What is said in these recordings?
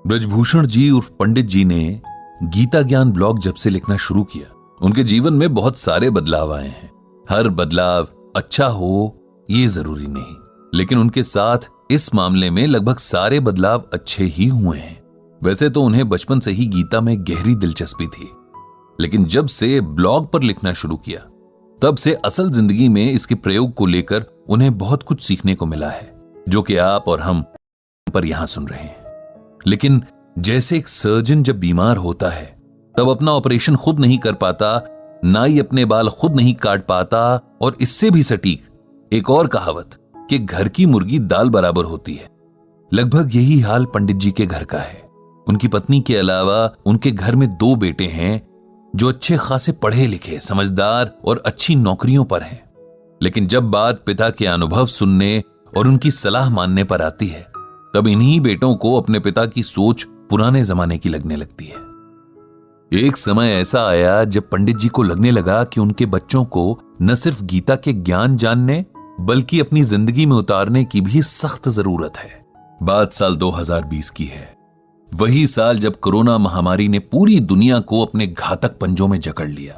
ब्रजभूषण जी उर्फ पंडित जी ने गीता ज्ञान ब्लॉग जब से लिखना शुरू किया, उनके जीवन में बहुत सारे बदलाव आए हैं। हर बदलाव अच्छा हो ये जरूरी नहीं, लेकिन उनके साथ इस मामले में लगभग सारे बदलाव अच्छे ही हुए हैं। वैसे तो उन्हें बचपन से ही गीता में गहरी दिलचस्पी थी, लेकिन जब से ब्लॉग पर लिखना शुरू किया तब से असल जिंदगी में इसके प्रयोग को लेकर उन्हें बहुत कुछ सीखने को मिला है, जो कि आप और हम पर यहां सुन रहे हैं। लेकिन जैसे एक सर्जन जब बीमार होता है तब अपना ऑपरेशन खुद नहीं कर पाता, नाई अपने बाल खुद नहीं काट पाता, और इससे भी सटीक एक और कहावत कि घर की मुर्गी दाल बराबर होती है, लगभग यही हाल पंडित जी के घर का है। उनकी पत्नी के अलावा उनके घर में 2 बेटे हैं जो अच्छे खासे पढ़े लिखे, समझदार और अच्छी नौकरियों पर हैं। लेकिन जब बात पिता के अनुभव सुनने और उनकी सलाह मानने पर आती है तब इन्हीं बेटों को अपने पिता की सोच पुराने जमाने की लगने लगती है। एक समय ऐसा आया जब पंडित जी को लगने लगा कि उनके बच्चों को न सिर्फ गीता के ज्ञान जानने बल्कि अपनी जिंदगी में उतारने की भी सख्त जरूरत है। बात साल 2020 की है, वही साल जब कोरोना महामारी ने पूरी दुनिया को अपने घातक पंजों में जकड़ लिया।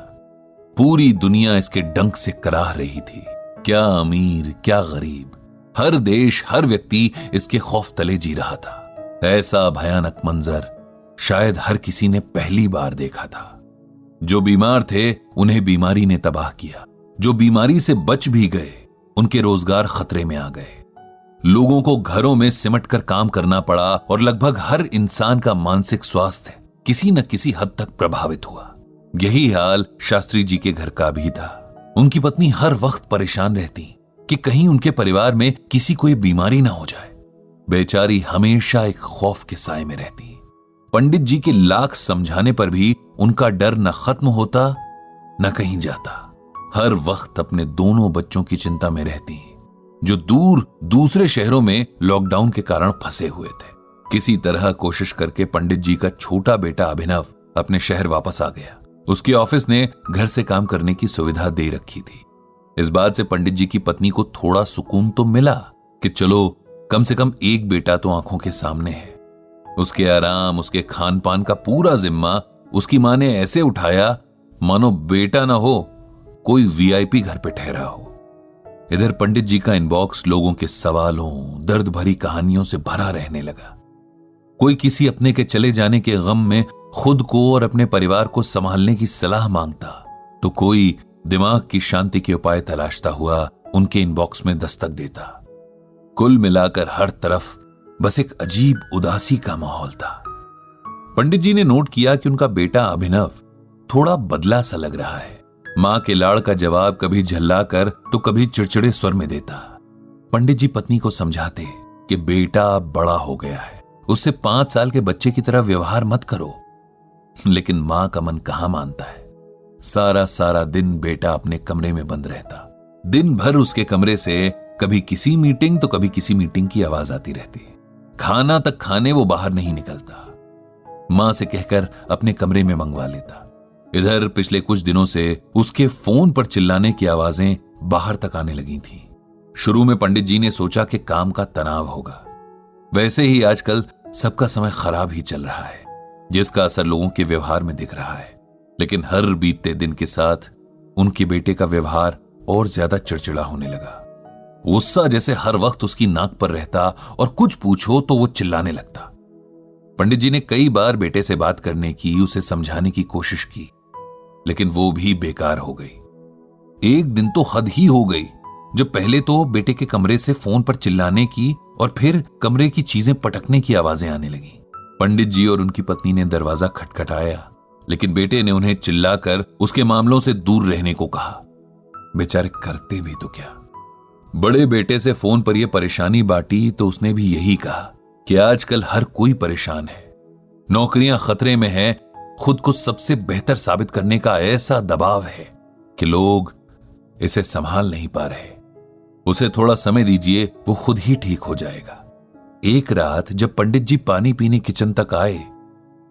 पूरी दुनिया इसके डंक से कराह रही थी, क्या अमीर क्या गरीब, हर देश हर व्यक्ति इसके खौफ तले जी रहा था। ऐसा भयानक मंजर शायद हर किसी ने पहली बार देखा था। जो बीमार थे उन्हें बीमारी ने तबाह किया, जो बीमारी से बच भी गए उनके रोजगार खतरे में आ गए। लोगों को घरों में सिमट कर काम करना पड़ा और लगभग हर इंसान का मानसिक स्वास्थ्य किसी न किसी हद तक प्रभावित हुआ। यही हाल शास्त्री जी के घर का भी था। उनकी पत्नी हर वक्त परेशान रहती कि कहीं उनके परिवार में किसी को बीमारी ना हो जाए। बेचारी हमेशा एक खौफ के साए में रहती। पंडित जी के लाख समझाने पर भी उनका डर न खत्म होता न कहीं जाता। हर वक्त अपने दोनों बच्चों की चिंता में रहती, जो दूर दूसरे शहरों में लॉकडाउन के कारण फंसे हुए थे। किसी तरह कोशिश करके पंडित जी का छोटा बेटा अभिनव अपने शहर वापस आ गया। उसके ऑफिस ने घर से काम करने की सुविधा दे रखी थी। इस बात से पंडित जी की पत्नी को थोड़ा सुकून तो मिला कि चलो कम से कम एक बेटा तो आंखों के सामने है। उसके आराम, उसके खान पान का पूरा जिम्मा उसकी मां ने ऐसे उठाया मानो बेटा ना हो कोई वीआईपी घर पे ठहरा हो। इधर पंडित जी का इनबॉक्स लोगों के सवालों, दर्द भरी कहानियों से भरा रहने लगा। कोई किसी अपने के चले जाने के गम में खुद को और अपने परिवार को संभालने की सलाह मांगता, तो कोई दिमाग की शांति के उपाय तलाशता हुआ उनके इनबॉक्स में दस्तक देता। कुल मिलाकर हर तरफ बस एक अजीब उदासी का माहौल था। पंडित जी ने नोट किया कि उनका बेटा अभिनव थोड़ा बदला सा लग रहा है। मां के लाड़ का जवाब कभी झल्लाकर तो कभी चिड़चिड़े स्वर में देता। पंडित जी पत्नी को समझाते कि बेटा बड़ा हो गया है, उससे 5 साल के बच्चे की तरह व्यवहार मत करो, लेकिन मां का मन कहां मानता है। सारा दिन बेटा अपने कमरे में बंद रहता। दिन भर उसके कमरे से कभी किसी मीटिंग तो कभी किसी मीटिंग की आवाज आती रहती। खाना तक खाने वो बाहर नहीं निकलता। मां से कहकर अपने कमरे में मंगवा लेता। इधर पिछले कुछ दिनों से उसके फोन पर चिल्लाने की आवाजें बाहर तक आने लगी थीं। शुरू में पंडित जी ने सोचा कि काम का तनाव होगा। वैसे ही आजकल सबका समय खराब ही चल रहा है, जिसका असर लोगों के व्यवहार में दिख रहा है। लेकिन हर बीतते दिन के साथ उनके बेटे का व्यवहार और ज्यादा चिड़चिड़ा होने लगा। गुस्सा जैसे हर वक्त उसकी नाक पर रहता और कुछ पूछो तो वो चिल्लाने लगता। पंडित जी ने कई बार बेटे से बात करने की, उसे समझाने की कोशिश की, लेकिन वो भी बेकार हो गई। एक दिन तो हद ही हो गई, जब पहले तो बेटे के कमरे से फोन पर चिल्लाने की और फिर कमरे की चीजें पटकने की आवाजें आने लगी। पंडित जी और उनकी पत्नी ने दरवाजा खटखटाया, लेकिन बेटे ने उन्हें चिल्लाकर उसके मामलों से दूर रहने को कहा। बेचारे करते भी तो क्या। बड़े बेटे से फोन पर यह परेशानी बांटी तो उसने भी यही कहा कि आजकल हर कोई परेशान है, नौकरियां खतरे में हैं, खुद को सबसे बेहतर साबित करने का ऐसा दबाव है कि लोग इसे संभाल नहीं पा रहे। उसे थोड़ा समय दीजिए, वो खुद ही ठीक हो जाएगा। एक रात जब पंडित जी पानी पीने किचन तक आए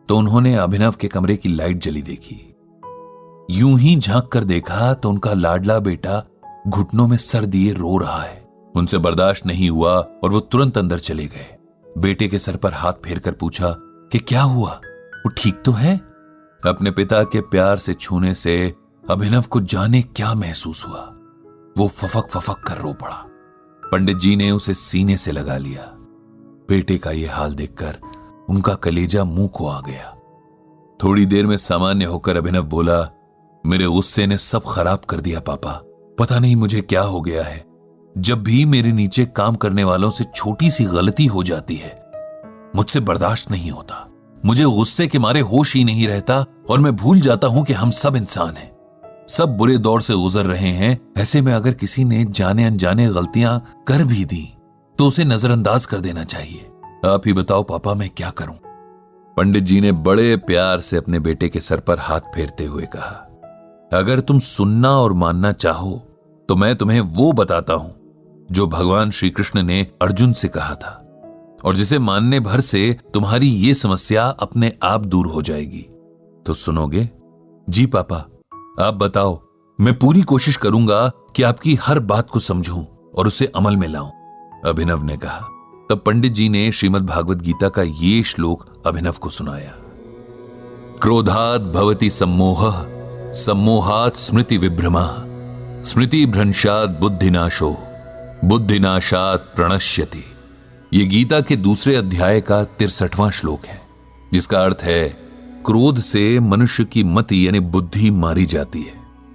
तो उन्होंने अभिनव के कमरे की लाइट जली देखी। यूं ही झांक कर देखा तो उनका लाडला बेटा घुटनों में सर दिए रो रहा है। उनसे बर्दाश्त नहीं हुआ और वो तुरंत अंदर चले गए। बेटे के सर पर हाथ फेरकर पूछा, कि क्या हुआ, वो ठीक तो है? अपने पिता के प्यार से छूने से अभिनव को जाने क्या महसूस हुआ। वो फफक फफक कर रो पड़ा। पंडित जी ने उसे सीने से लगा लिया। बेटे का ये हाल देखकर उनका कलेजा मुंह को आ गया। थोड़ी देर में सामान्य होकर अभिनव बोला, मेरे गुस्से ने सब खराब कर दिया पापा। पता नहीं मुझे क्या हो गया है। जब भी मेरे नीचे काम करने वालों से छोटी सी गलती हो जाती है, मुझसे बर्दाश्त नहीं होता। मुझे गुस्से के मारे होश ही नहीं रहता और मैं भूल जाता हूं कि हम सब इंसान हैं, सब बुरे दौर से गुजर रहे हैं। ऐसे में अगर किसी ने जाने अनजाने गलतियां कर भी दी तो उसे नजरअंदाज कर देना चाहिए। आप ही बताओ पापा, मैं क्या करूं? पंडित जी ने बड़े प्यार से अपने बेटे के सर पर हाथ फेरते हुए कहा, अगर तुम सुनना और मानना चाहो तो मैं तुम्हें वो बताता हूं जो भगवान श्री कृष्ण ने अर्जुन से कहा था, और जिसे मानने भर से तुम्हारी ये समस्या अपने आप दूर हो जाएगी। तो सुनोगे? जी पापा, आप बताओ। मैं पूरी कोशिश करूंगा कि आपकी हर बात को समझूं और उसे अमल में लाऊं, अभिनव ने कहा। तब पंडित जी ने श्रीमद् भागवत गीता का ये श्लोक अभिनव को सुनाया। क्रोधात् भवति सम्मोहः, सम्मोहात् स्मृति विभ्रमः, स्मृति भ्रंशात् बुद्धिनाशो, बुद्धिनाशात् प्रणश्यति। ये गीता के दूसरे अध्याय का 63वां श्लोक है, जिसका अर्थ है क्रोध से मनुष्य की मति यानी बुद्धि मारी जाती है।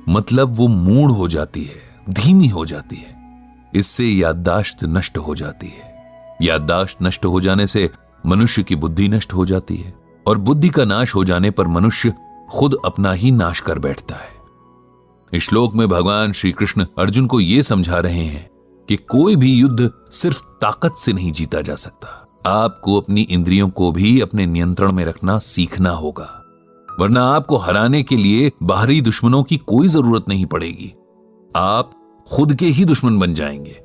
मतलब वो मूढ़ हो जाती है, धीमी हो जाती है। इससे याददाश्त नष्ट हो जाती है। याददाश्त नष्ट हो जाने से मनुष्य की बुद्धि नष्ट हो जाती है, और बुद्धि का नाश हो जाने पर मनुष्य खुद अपना ही नाश कर बैठता है। इस श्लोक में भगवान श्री कृष्ण अर्जुन को यह समझा रहे हैं कि कोई भी युद्ध सिर्फ ताकत से नहीं जीता जा सकता। आपको अपनी इंद्रियों को भी अपने नियंत्रण में रखना सीखना होगा, वरना आपको हराने के लिए बाहरी दुश्मनों की कोई जरूरत नहीं पड़ेगी। आप खुद के ही दुश्मन बन जाएंगे।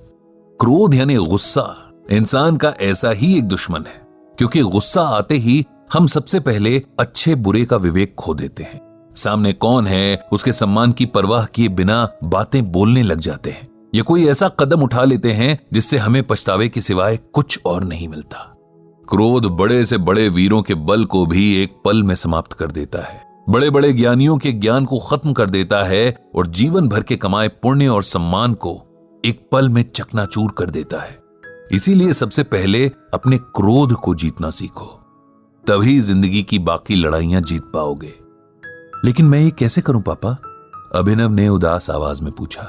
क्रोध यानी गुस्सा इंसान का ऐसा ही एक दुश्मन है, क्योंकि गुस्सा आते ही हम सबसे पहले अच्छे बुरे का विवेक खो देते हैं। सामने कौन है उसके सम्मान की परवाह किए बिना बातें बोलने लग जाते हैं, या कोई ऐसा कदम उठा लेते हैं जिससे हमें पछतावे के सिवाय कुछ और नहीं मिलता। क्रोध बड़े से बड़े वीरों के बल को भी एक पल में समाप्त कर देता है, बड़े बड़े ज्ञानियों के ज्ञान को खत्म कर देता है, और जीवन भर के कमाए पुण्य और सम्मान को एक पल में चकनाचूर कर देता है। इसीलिए सबसे पहले अपने क्रोध को जीतना सीखो, तभी जिंदगी की बाकी लड़ाइयां जीत पाओगे। लेकिन मैं ये कैसे करूं पापा? अभिनव ने उदास आवाज में पूछा।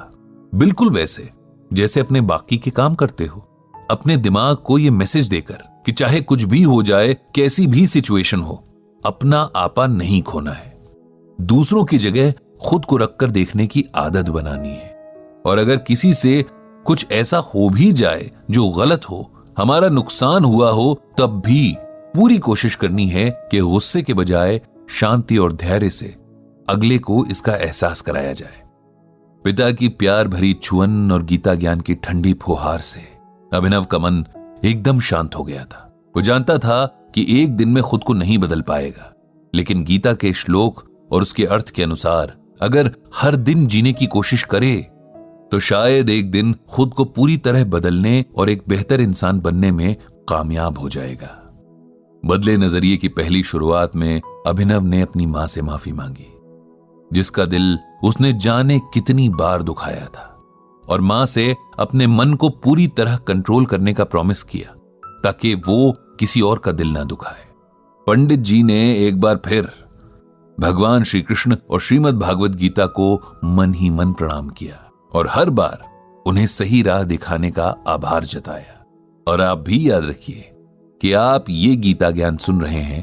बिल्कुल वैसे जैसे अपने बाकी के काम करते हो, अपने दिमाग को ये मैसेज देकर कि चाहे कुछ भी हो जाए, कैसी भी सिचुएशन हो, अपना आपा नहीं खोना है। दूसरों की जगह खुद को रखकर देखने की आदत बनानी है, और अगर किसी से कुछ ऐसा हो भी जाए जो गलत हो, हमारा नुकसान हुआ हो, तब भी पूरी कोशिश करनी है कि गुस्से के बजाय शांति और धैर्य से अगले को इसका एहसास कराया जाए। पिता की प्यार भरी छुअन और गीता ज्ञान की ठंडी फुहार से अभिनव का मन एकदम शांत हो गया था। वो जानता था कि एक दिन में खुद को नहीं बदल पाएगा, लेकिन गीता के श्लोक और उसके अर्थ के अनुसार अगर हर दिन जीने की कोशिश करे तो शायद एक दिन खुद को पूरी तरह बदलने और एक बेहतर इंसान बनने में कामयाब हो जाएगा। बदले नजरिए की पहली शुरुआत में अभिनव ने अपनी मां से माफी मांगी, जिसका दिल उसने जाने कितनी बार दुखाया था, और मां से अपने मन को पूरी तरह कंट्रोल करने का प्रॉमिस किया ताकि वो किसी और का दिल ना दुखाए। पंडित जी ने एक बार फिर भगवान श्री कृष्ण और श्रीमद् भागवत गीता को मन ही मन प्रणाम किया, और हर बार उन्हें सही राह दिखाने का आभार जताया। और आप भी याद रखिए कि आप ये गीता ज्ञान सुन रहे हैं